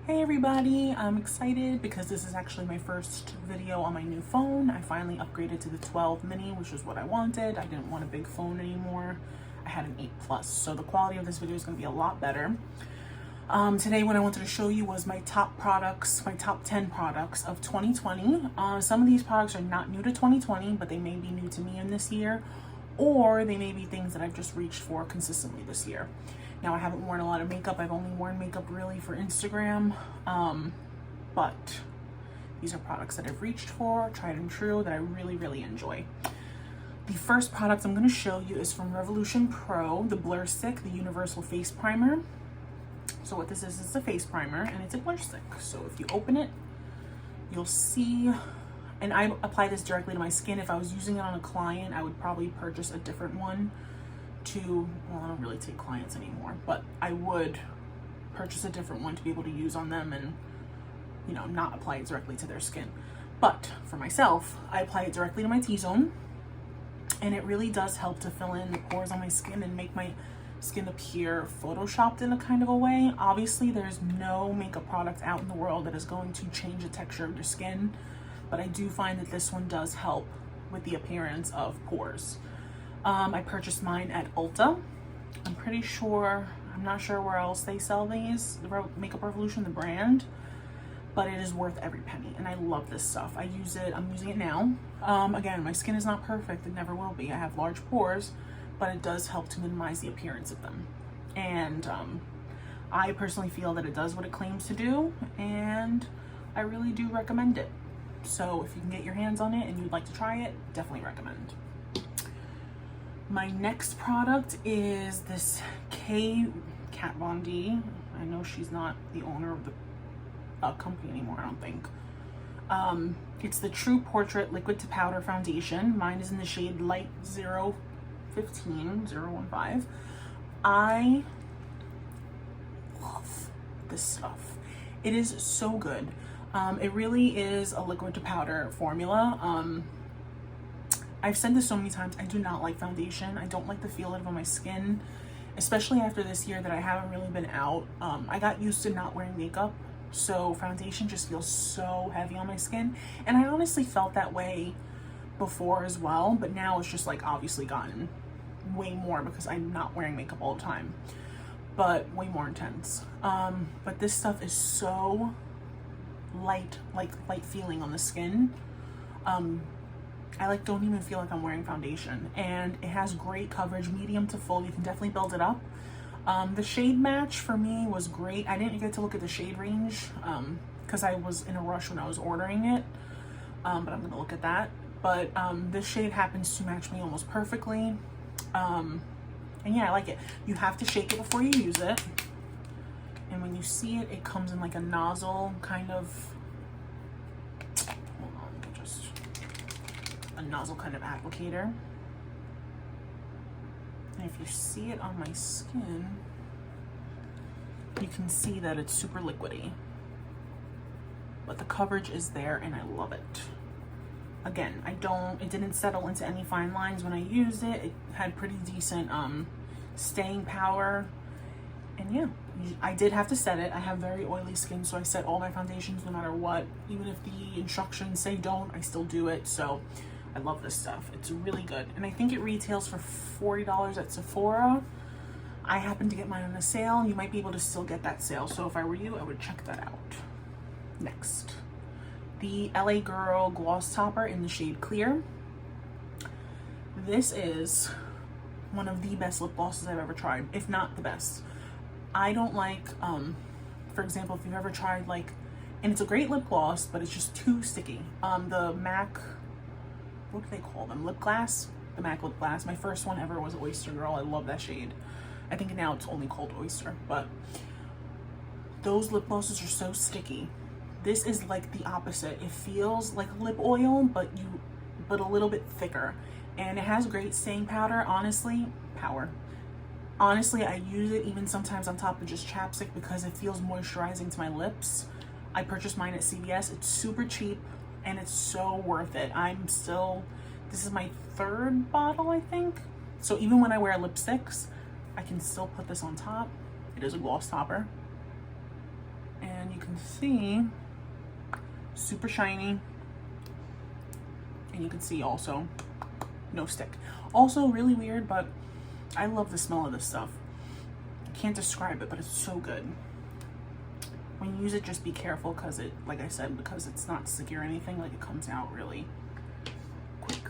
Hey everybody, I'm excited because this is actually my first video on my new phone. I finally upgraded to the 12 mini, which is what I wanted. I didn't want a big phone anymore. I had an 8 Plus, so the quality of this video is going to be a lot better. Today what I wanted to show you was my top products, my top 10 products of 2020. Some of these products are not new to 2020, but they may be new to me in this year, or they may be things that I've just reached for consistently this year. Now, I haven't worn a lot of makeup. I've only worn makeup really for Instagram, but these are products that I've reached for, tried and true, that I really enjoy. The first product I'm going to show you is from Revolution Pro, the Blur Stick, the Universal Face Primer. So what this is a face primer, and it's a blur stick. So if you open it, you'll see, and I apply this directly to my skin. If I was using it on a client, I would probably purchase a different one. Well, I don't really take clients anymore, but I would purchase a different one to be able to use on them and, you know, not apply it directly to their skin. But for myself, I apply it directly to my T-zone, and it really does help to fill in the pores on my skin and make my skin appear photoshopped in a kind of a way. Obviously, there's no makeup product out in the world that is going to change the texture of your skin, but I do find that this one does help with the appearance of pores. I purchased mine at Ulta. I'm not sure where else they sell these, the Makeup Revolution, the brand, but it is worth every penny, and I love this stuff. I'm using it now. Again, my skin is not perfect, it never will be. I have large pores, but it does help to minimize the appearance of them. And I personally feel that it does what it claims to do, and I really do recommend it. So if you can get your hands on it and you'd like to try it, definitely recommend. My next product is this Kat Von D. I know she's not the owner of the company anymore, I don't think. It's the True Portrait Liquid to Powder Foundation. Mine is in the shade Light 015. I love this stuff. It is so good. It really is a liquid to powder formula. I've said this so many times, I do not like foundation. I don't like the feel of it on my skin, especially after this year that I haven't really been out. I got used to not wearing makeup, so foundation just feels so heavy on my skin. And I honestly felt that way before as well, but now it's just like obviously gotten way more because I'm not wearing makeup all the time, but way more intense. But this stuff is so light feeling on the skin. I don't even feel like I'm wearing foundation, and it has great coverage, medium to full. You can definitely build it up. The shade match for me was great. I didn't get to look at the shade range because I was in a rush when I was ordering it, but I'm gonna look at that. But this shade happens to match me almost perfectly, and yeah, I like it. You have to shake it before you use it, and when you see it, it comes in like a nozzle kind of, a nozzle kind of applicator. And if you see it on my skin, you can see that it's super liquidy, but the coverage is there and I love it. Again, it didn't settle into any fine lines when I used it. It had pretty decent staying power, and yeah, I did have to set it. I have very oily skin, so I set all my foundations no matter what. Even if the instructions say don't, I still do it. So I love this stuff. It's really good. And I think it retails for $40 at Sephora. I happened to get mine on a sale. You might be able to still get that sale. So if I were you, I would check that out. Next, the LA Girl Gloss Topper in the shade Clear. This is one of the best lip glosses I've ever tried, if not the best. I don't like, for example, if you've ever tried and it's a great lip gloss, but it's just too sticky. The MAC, what do they call them? Lip Glass? The MAC Lip Glass. My first one ever was Oyster Girl. I love that shade. I think now it's only called Oyster, but those lip glosses are so sticky. This is like the opposite. It feels like lip oil, but a little bit thicker. And it has great staying powder. Honestly, I use it even sometimes on top of just chapstick because it feels moisturizing to my lips. I purchased mine at CVS. It's super cheap and it's so worth it. This is my third bottle, I think. So even when I wear lipsticks, I can still put this on top. It is a gloss topper. And And you can see super shiny, and you can see also no stick. Also really weird, but I love the smell of this stuff. I can't describe it, but it's so good. When you use it, just be careful because it, like I said, because it's not sticky or anything, like it comes out really quick.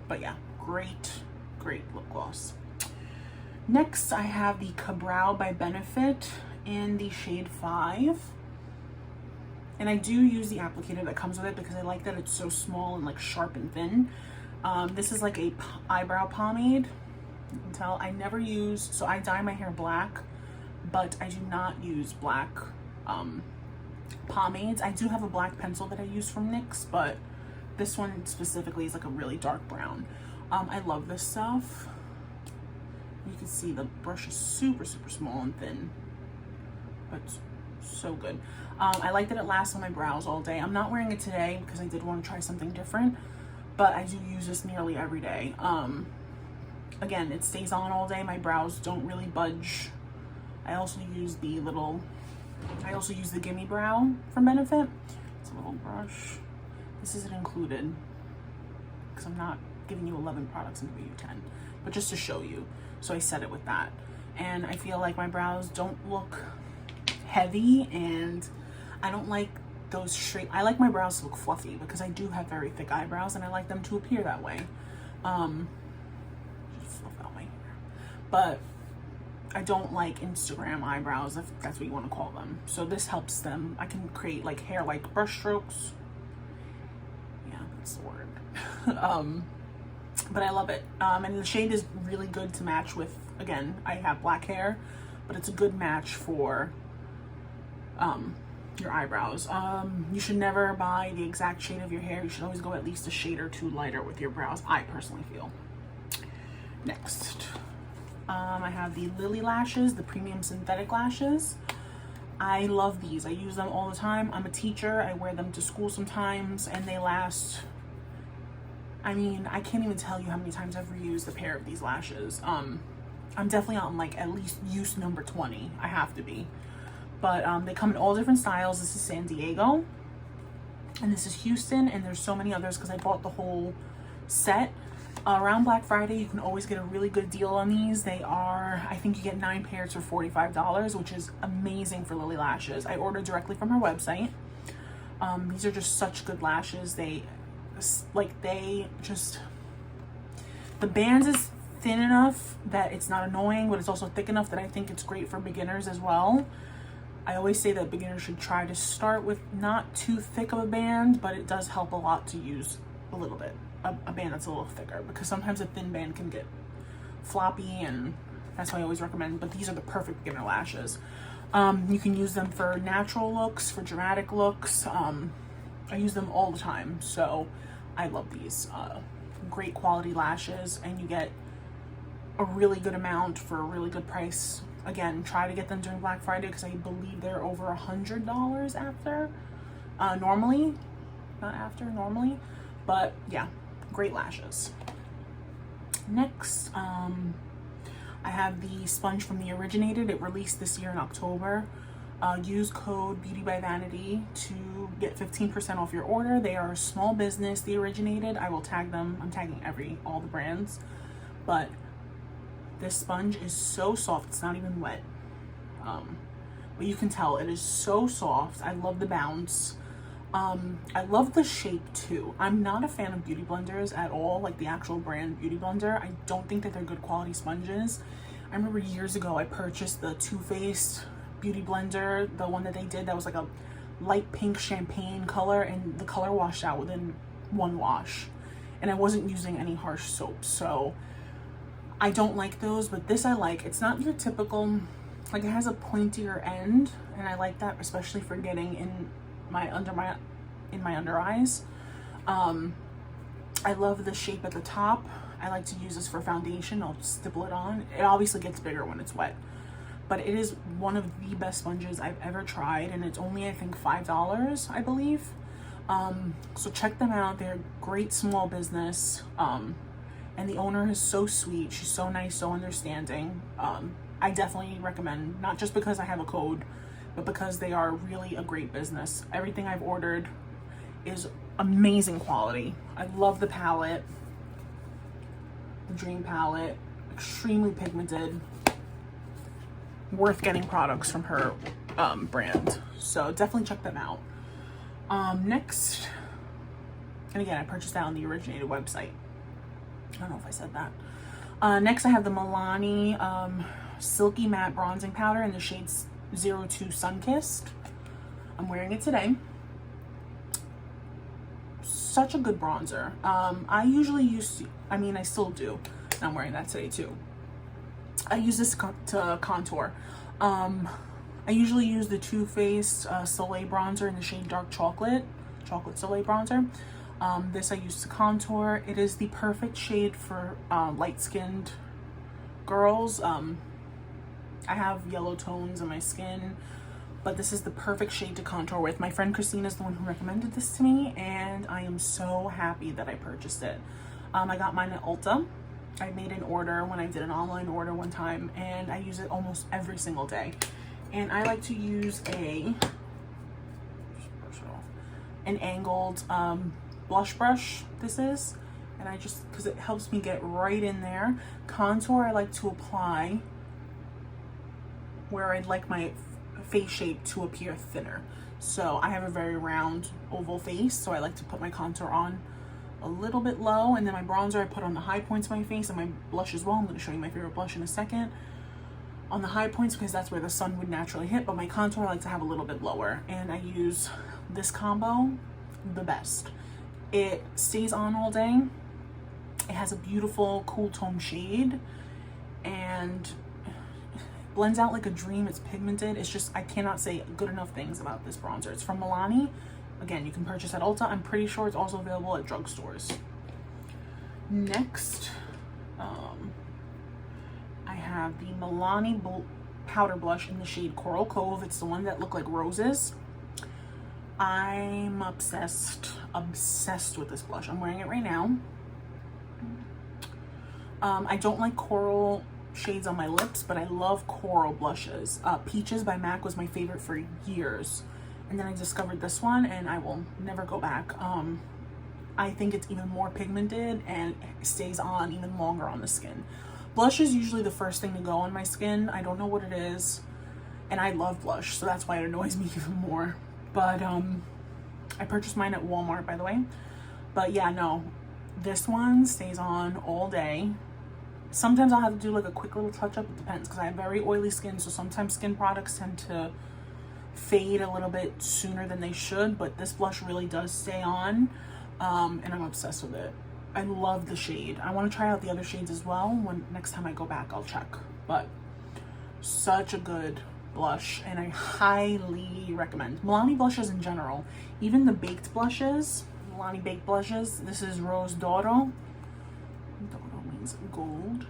But yeah, great lip gloss. Next, I have the Ka-Brow by Benefit in the shade 5. And I do use the applicator that comes with it because I like that it's so small and like sharp and thin. This is like a eyebrow pomade. You can tell I never use, so I dye my hair black, but I do not use black pomades. I do have a black pencil that I use from NYX, but this one specifically is like a really dark brown. I love this stuff. You can see the brush is super small and thin, but so good. I like that it lasts on my brows all day. I'm not wearing it today because I did want to try something different, but I do use this nearly every day. Again, it stays on all day. My brows don't really budge. I also use the Gimme Brow from Benefit. It's a little brush. This isn't included because I'm not giving you 11 products in giving you 10, but just to show you. So I set it with that. And I feel like my brows don't look heavy, and I don't like those straight. I like my brows to look fluffy because I do have very thick eyebrows and I like them to appear that way. Just fluff out my hair. But I don't like Instagram eyebrows, if that's what you want to call them. So this helps them. I can create like hair-like brush strokes. Yeah, that's the word. But I love it. And the shade is really good to match with, again, I have black hair, but it's a good match for your eyebrows. You should never buy the exact shade of your hair. You should always go at least a shade or two lighter with your brows, I personally feel. Next, I have the Lily lashes, the premium synthetic lashes. I love these. I use them all the time. I'm a teacher. I wear them to school sometimes, and they last, I mean, I can't even tell you how many times I've reused a pair of these lashes. I'm definitely on like at least use number 20. I have to be. But they come in all different styles. This is San Diego, and this is Houston, and there's so many others because I bought the whole set. Around Black Friday, you can always get a really good deal on these. They are, I think you get 9 pairs for $45, which is amazing for Lily Lashes. I ordered directly from her website. These are just such good lashes. The band is thin enough that it's not annoying, but it's also thick enough that I think it's great for beginners as well. I always say that beginners should try to start with not too thick of a band, but it does help a lot to use a little bit, a band that's a little thicker, because sometimes a thin band can get floppy, and that's why I always recommend, but these are the perfect beginner lashes. You can use them for natural looks, for dramatic looks. I use them all the time, so I love these. Great quality lashes, and you get a really good amount for a really good price. Again, try to get them during Black Friday because I believe they're over $100 after. Normally, not after, normally. But yeah, great lashes. Next, I have the sponge from The Originated. It released this year in October. Use code Beauty by Vanity to get 15% off your order. They are a small business, The Originated. I will tag them. I'm tagging all the brands. But this sponge is so soft. It's not even wet. But you can tell it is so soft. I love the bounce. I love the shape too. I'm not a fan of beauty blenders at all, like the actual brand Beauty Blender. I don't think that they're good quality sponges. I remember years ago I purchased the Too Faced Beauty Blender, the one that they did that was like a light pink champagne color, and the color washed out within one wash. And I wasn't using any harsh soap, so I don't like those, but this I like. It's not your typical, like it has a pointier end, and I like that, especially for getting in my under eyes. I love the shape at the top. I like to use this for foundation. I'll stipple it on. It obviously gets bigger when it's wet, but it is one of the best sponges I've ever tried, and it's only, I think, $5, I believe. So check them out. They're a great small business, and the owner is so sweet. She's so nice, so understanding. I definitely recommend, not just because I have a code but because they are really a great business. Everything I've ordered is amazing quality. I love the palette, the Dream palette, extremely pigmented. Worth getting products from her brand, so definitely check them out. Next, and again, I purchased that on the Originated website. I don't know if I said that. Next, I have the Milani Silky Matte Bronzing Powder in the shade 02 Sunkissed. I'm wearing it today. Such a good bronzer. I usually use, I still do, and I'm wearing that today too. I use this to contour. I usually use the Too Faced Soleil bronzer in the shade Dark Chocolate Soleil bronzer. This I use to contour. It is the perfect shade for light-skinned girls. I have yellow tones in my skin, but this is the perfect shade to contour with. My friend Christina is the one who recommended this to me, and I am so happy that I purchased it. I got mine at Ulta. I made an order when I did an online order one time, and I use it almost every single day. And I like to use an angled blush brush, this is, and I just, because it helps me get right in there. Contour I like to apply where I'd like my face shape to appear thinner. So I have a very round oval face, so I like to put my contour on a little bit low, and then my bronzer I put on the high points of my face, and my blush as well. I'm going to show you my favorite blush in a second. On the high points, because that's where the sun would naturally hit, but my contour I like to have a little bit lower, and I use this combo the best. It stays on all day. It has a beautiful cool tone shade, and blends out like a dream. It's pigmented. It's just, I cannot say good enough things about this bronzer. It's from Milani. Again, you can purchase at Ulta. I'm pretty sure it's also available at drugstores. Next, I have the Milani powder blush in the shade Coral Cove. It's the one that look like roses. I'm obsessed with this blush. I'm wearing it right now. I don't like coral shades on my lips, but I love coral blushes. Peaches by MAC was my favorite for years, and then I discovered this one, and I will never go back. I think it's even more pigmented and it stays on even longer on the skin. Blush is usually the first thing to go on my skin. I don't know what it is, and I love blush, so that's why it annoys me even more. But I purchased mine at Walmart, by the way. But yeah, no, this one stays on all day. Sometimes I'll have to do like a quick little touch up. It depends, because I have very oily skin, so sometimes skin products tend to fade a little bit sooner than they should, but this blush really does stay on, and I'm obsessed with it. I love the shade. I want to try out the other shades as well. When next time I go back, I'll check. But such a good blush, and I highly recommend Milani blushes in general. Even the baked blushes, Milani baked blushes. This is Rose D'Oro. D'Oro means gold.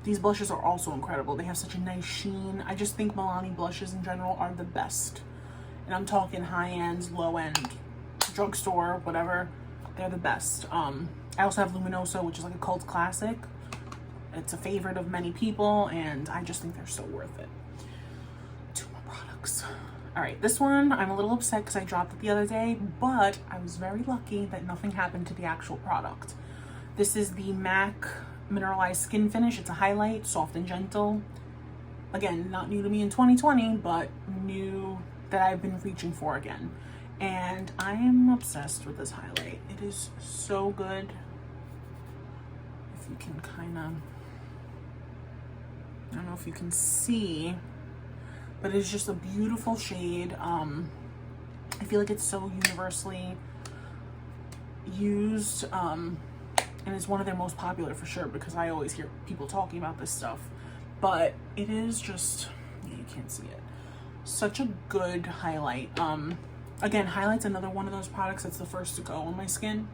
These blushes are also incredible. They have such a nice sheen. I just think Milani blushes in general are the best. And I'm talking high-end, low-end, drugstore, whatever. They're the best. I also have Luminoso, which is like a cult classic. It's a favorite of many people, and I just think they're so worth it. 2 more products. All right, this one, I'm a little upset because I dropped it the other day, but I was very lucky that nothing happened to the actual product. This is the MAC Mineralized Skin Finish. It's a highlight, soft and gentle. Again, not new to me in 2020, but new that I've been reaching for again. And I am obsessed with this highlight. It is so good. If you can kind of, I don't know if you can see, but it's just a beautiful shade. I feel like it's so universally used, and it's one of their most popular for sure, because I always hear people talking about this stuff. But it is just, yeah, you can't see it. Such a good highlight. Again, highlight's another one of those products that's the first to go on my skin.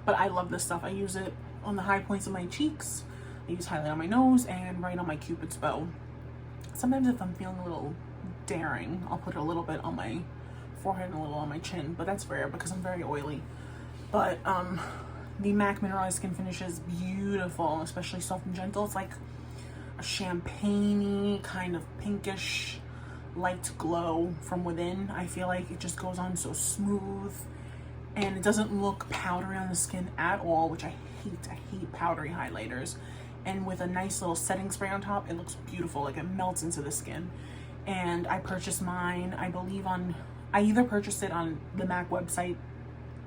But I love this stuff. I use it on the high points of my cheeks. I use highlight on my nose and right on my Cupid's bow. Sometimes if I'm feeling a little daring, I'll put a little bit on my forehead and a little on my chin, but that's rare because I'm very oily. But the MAC Mineralized Skin Finish is beautiful, especially soft and gentle. It's like champagne-y, kind of pinkish light glow from within. I feel like it just goes on so smooth, and it doesn't look powdery on the skin at all, which I hate. I hate powdery highlighters. And with a nice little setting spray on top, it looks beautiful. Like, it melts into the skin. And I purchased mine, I believe I either purchased it on the MAC website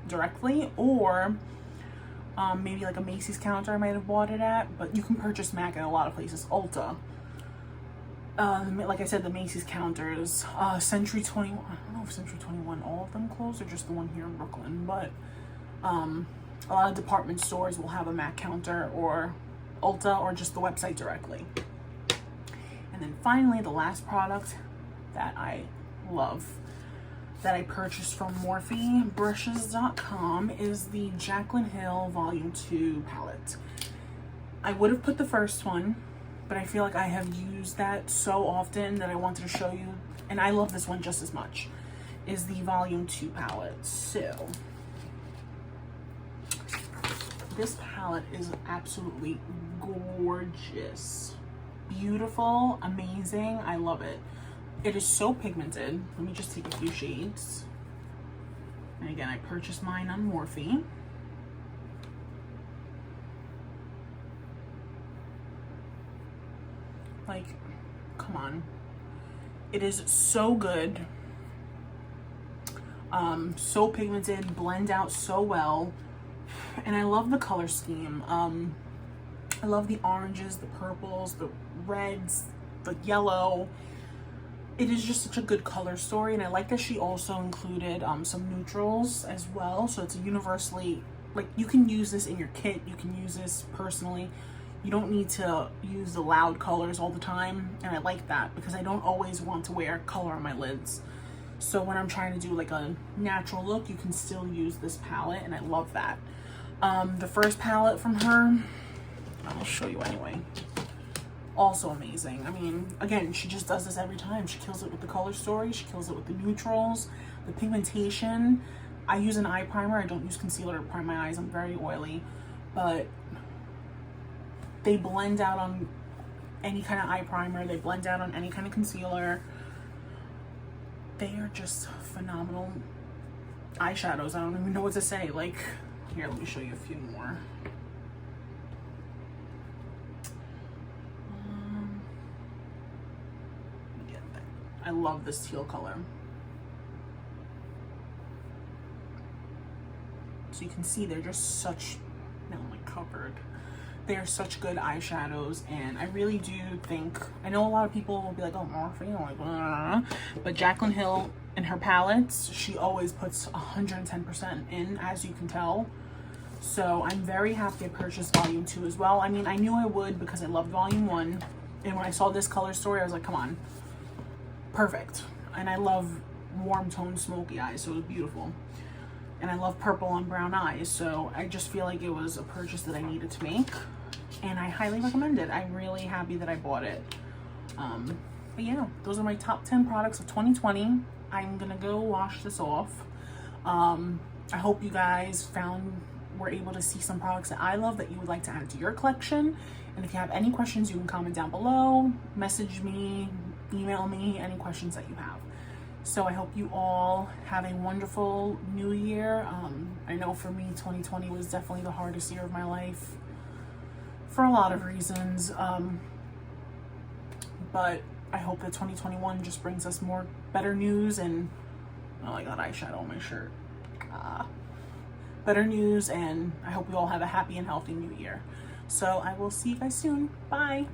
directly, or maybe like a Macy's counter I might have bought it at, but you can purchase MAC at a lot of places. Ulta, like I said, the Macy's counters, Century 21, I don't know if Century 21, all of them closed, or just the one here in Brooklyn, but a lot of department stores will have a MAC counter, or Ulta, or just the website directly. And then finally, the last product that I love, that I purchased from MorpheBrushes.com, is the Jaclyn Hill Volume 2 palette. I would have put the first one, but I feel like I have used that so often that I wanted to show you, and I love this one just as much, is the Volume 2 palette. So this palette is absolutely gorgeous, beautiful, amazing. I love it. It is so pigmented. Let me just take a few shades. And again, I purchased mine on Morphe. Like, come on. It is so good. So pigmented, blend out so well. And I love the color scheme. I love the oranges, the purples, the reds, the yellow. It is just such a good color story, and I like that she also included some neutrals as well. So it's a universally, like, you can use this in your kit, you can use this personally. You don't need to use the loud colors all the time, and I like that because I don't always want to wear color on my lids. So when I'm trying to do like a natural look, you can still use this palette, and I love that. The first palette from her, I'll show you anyway. Also amazing. I mean, again, she just does this every time. She kills it with the color story. She kills it with the neutrals, the pigmentation. I use an eye primer. I don't use concealer to prime my eyes. I'm very oily, but they blend out on any kind of eye primer. They blend out on any kind of concealer. They are just phenomenal eyeshadows. I don't even know what to say. Like, here, let me show you a few more. I love this teal color. So you can see they're just such, now I'm like covered. They're such good eyeshadows, and I really do think, I know a lot of people will be like, oh, Morphe, like, blah. But Jaclyn Hill in her palettes, she always puts 110% in, as you can tell. So I'm very happy I purchased Volume 2 as well. I mean, I knew I would because I loved Volume 1. And when I saw this color story, I was like, come on. Perfect. And I love warm tone smoky eyes, so it was beautiful. And I love purple on brown eyes, so I just feel like it was a purchase that I needed to make, and I highly recommend it. I'm really happy that I bought it. But yeah, those are my top 10 products of 2020. I'm gonna go wash this off. I hope you guys were able to see some products that I love that you would like to add to your collection. And if you have any questions, you can comment down below, message me, email me any questions that you have. So I hope you all have a wonderful new year. I know for me, 2020 was definitely the hardest year of my life for a lot of reasons. But I hope that 2021 just brings us more better news, and oh, I got eyeshadow on my shirt. Better news, and I hope you all have a happy and healthy new year. So I will see you guys soon. Bye.